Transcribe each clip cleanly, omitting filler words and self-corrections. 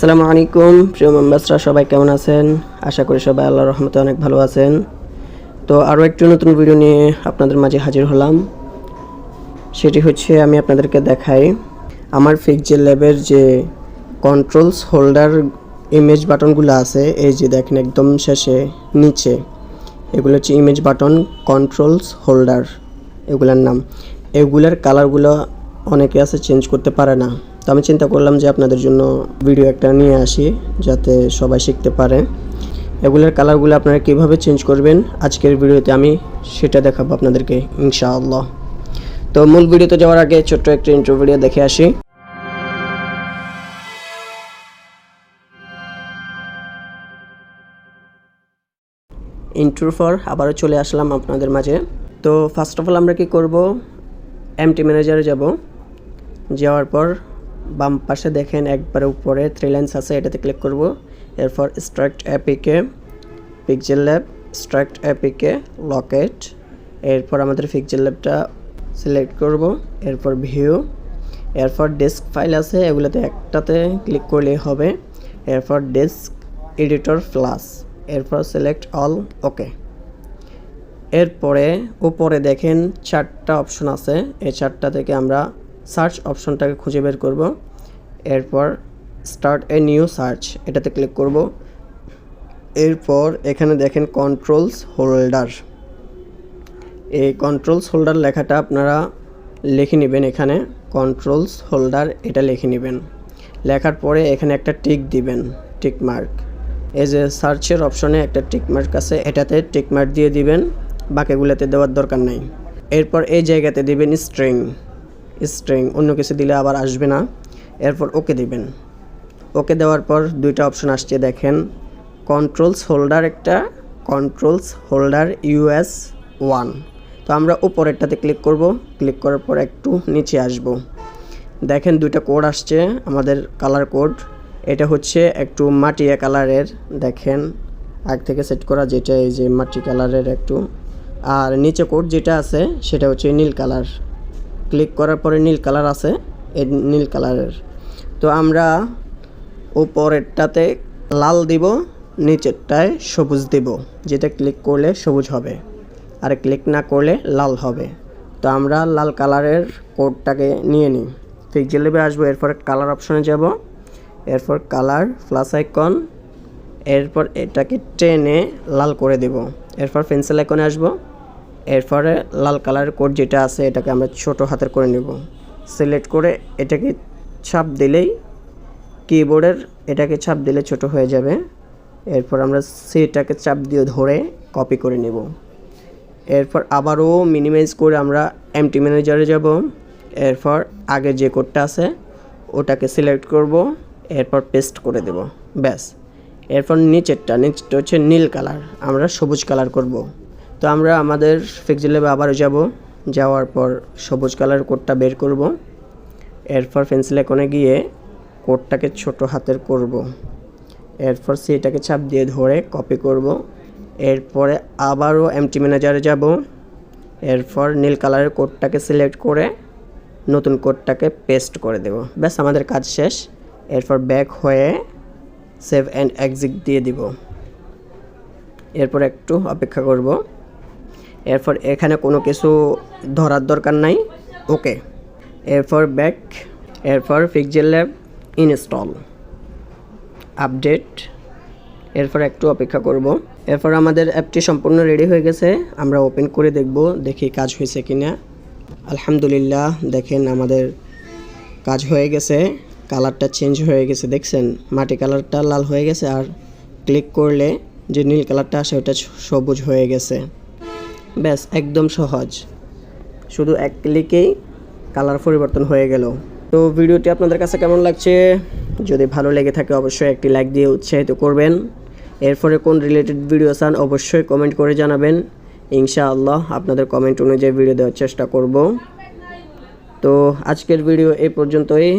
আসসালামু আলাইকুম প্রিয় মেম্বারসরা, সবাই কেমন আছেন? আশা করি সবাই আল্লাহর রহমতে অনেক ভালো আছেন। তো আরও একটি নতুন ভিডিও নিয়ে আপনাদের মাঝে হাজির হলাম। সেটি হচ্ছে আমি আপনাদেরকে দেখাই আমার PixelLab-এর যে কন্ট্রোলস হোল্ডার ইমেজ বাটনগুলো আছে, এই যে দেখেন একদম শেষে নিচে, এগুলো হচ্ছে ইমেজ বাটন কন্ট্রোলস হোল্ডার, এগুলোর নাম। এগুলার কালারগুলো অনেকে আছে চেঞ্জ করতে পারে না, তো আমি চিন্তা করলাম যে আপনাদের জন্য ভিডিও একটা নিয়ে আসি যাতে সবাই শিখতে পারে। এগুলার কালারগুলো আপনারা কিভাবে চেঞ্জ করবেন আজকের ভিডিওতে আমি সেটা দেখাবো আপনাদেরকে ইনশাআল্লাহ। তো মূল ভিডিওতে যাওয়ার আগে ছোট্ট একটা ইন্ট্রো ভিডিও দেখে আসি। ইন্ট্রোর পর আবারও চলে আসলাম আপনাদের মাঝে। তো ফার্স্ট অফ অল আমরা কি করব, এমটি ম্যানেজারে যাব। যাওয়ার পর বাম পাশে দেখেন একবারে উপরে থ্রি লাইন্স আছে, এটাতে ক্লিক করব। এরপর স্ট্রাক্ট অ্যাপিকে PixelLab, স্ট্রাক্ট অ্যাপিকে লকেট। এরপর আমাদের PixelLabটা সিলেক্ট করব। এরপর ভিউ, এরপর ডেস্ক ফাইল আছে, এগুলোতে একটাতে ক্লিক করলেই হবে। এরপর ডেস্ক এডিটর প্লাস, এরপর সিলেক্ট অল, ওকে। এরপরে উপরে দেখেন চারটা অপশন আছে, এই চারটা থেকে আমরা সার্চ অপশনটাকে খুঁজে বের করব। এরপর স্টার্ট এ নিউ সার্চ, এটাতে ক্লিক করব। এরপর এখানে দেখেন কন্ট্রোলস হোল্ডার, এই কন্ট্রোলস হোল্ডার লেখাটা আপনারা লিখে নেবেন। এখানে কন্ট্রোলস হোল্ডার এটা লিখে নেবেন। লেখার পরে এখানে একটা টিক দিবেন, টিক মার্ক। এই যে সার্চের অপশনে একটা টিক মার্ক আছে, এটাতে টিক মার্ক দিয়ে দিবেন, বাকিগুলোতে দেওয়ার দরকার নাই। এরপর এই জায়গাতে দিবেন স্ট্রিং, অন্য কিছু দিলে আবার আসবে না। এরপর ওকে দিবেন। ওকে দেওয়ার পর দুইটা অপশন আসছে দেখেন, কন্ট্রোলস হোল্ডার একটা, কন্ট্রোলস হোল্ডার US 1। তো আমরা উপরেরটাতে ক্লিক করব। ক্লিক করার পর একটু নিচে আসব, দেখেন দুইটা কোড আসছে আমাদের কালার কোড। এটা হচ্ছে একটু মাটিয়া কালারের, দেখেন আগ থেকে সেট করা, যেটা এই যে মাটি কালারের একটু। আর নিচে কোড যেটা আছে সেটা হচ্ছে নীল কালার। ক্লিক করার পরে নীল কালার আছে, এই নীল কালারের। তো আমরা উপরেরটাতে লাল দিব, নিচেরটায় সবুজ দিব, যেটা ক্লিক করলে সবুজ হবে আর ক্লিক না করলে লাল হবে। তো আমরা লাল কালারের কোডটাকে নিয়ে নিই। PixelLab-এ আসবো, এরপর কালার অপশনে যাব। এরপর কালার প্লাস আইকন, এরপর এটাকে টেনে লাল করে দেব। এরপর পেন্সিল আইকনে আসবো। এরপরে লাল কালারের কোড যেটা আছে এটাকে আমরা ছোট হাতের করে নেব। সিলেক্ট করে এটাকে ছাপ দিলেই কিবোর্ডের এটাকে ছাপ দিলে ছোট হয়ে যাবে। এরপর আমরা সেটাকে চাপ দিয়ে ধরে কপি করে নেব। এরপর আবারও মিনিমাইজ করে আমরা এমটি ম্যানেজারে যাব। এরপর আগে যে কোডটা আছে ওটাকে সিলেক্ট করব, এরপর পেস্ট করে দেব, ব্যাস। এরপর নিচেরটা হচ্ছে নীল কালার, আমরা সবুজ কালার করব। তো আমরা আমাদের PixelLab-এ আবারও যাব। যাওয়ার পর সবুজ কালার কোডটা বের করব। এরপর পেন্সিল আইকনে গিয়ে কোডটাকে ছোট হাতের করব। এরপর সেটাকে চাপ দিয়ে ধরে কপি করব। এরপরে আবারও এমটি ম্যানেজারে যাব। এরপর নীল কালারের কোডটাকে সিলেক্ট করে নতুন কোডটাকে পেস্ট করে দেব, ব্যাস আমাদের কাজ শেষ। এরপর ব্যাক হয়ে সেভ অ্যান্ড এক্সিট দিয়ে দিব। এরপর একটু অপেক্ষা করব। এরপর এখানে কোনো কিছু ধরার দরকার নাই, ওকে। এরপর ব্যাক, এরপর PixelLab ইনস্টল, আপডেট। এরপর একটু অপেক্ষা করব। এরপর আমাদের অ্যাপটি সম্পূর্ণ রেডি হয়ে গেছে, আমরা ওপেন করে দেখব, দেখি কাজ হয়েছে কিনা। আলহামদুলিল্লাহ, দেখেন আমাদের কাজ হয়ে গেছে, কালারটা চেঞ্জ হয়ে গেছে, দেখছেন মাটি কালারটা লাল হয়ে গেছে, আর ক্লিক করলে যে নীল কালারটা আসে ওটা সবুজ হয়ে গেছে। ব্যাস একদম সহজ, শুধু এক ক্লিকেই কালার পরিবর্তন হয়ে গেল। তো ভিডিওটি আপনাদের কাছে কেমন লাগছে? যদি ভালো লেগে থাকে অবশ্যই একটি লাইক দিয়ে উৎসাহিত করবেন। এরপরে কোন রিলেটেড ভিডিও চান অবশ্যই কমেন্ট করে জানাবেন, ইনশাআল্লাহ আপনাদের কমেন্ট অনুযায়ী ভিডিও দেওয়ার চেষ্টা করব। তো আজকের ভিডিও এই পর্যন্তই,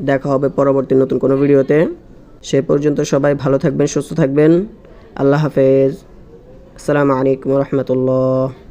দেখা হবে পরবর্তী নতুন কোনো ভিডিওতে। সে পর্যন্ত সবাই ভালো থাকবেন, সুস্থ থাকবেন। আল্লাহ হাফেজ। আসসালামু আলাইকুম ওয়া রাহমাতুল্লাহ।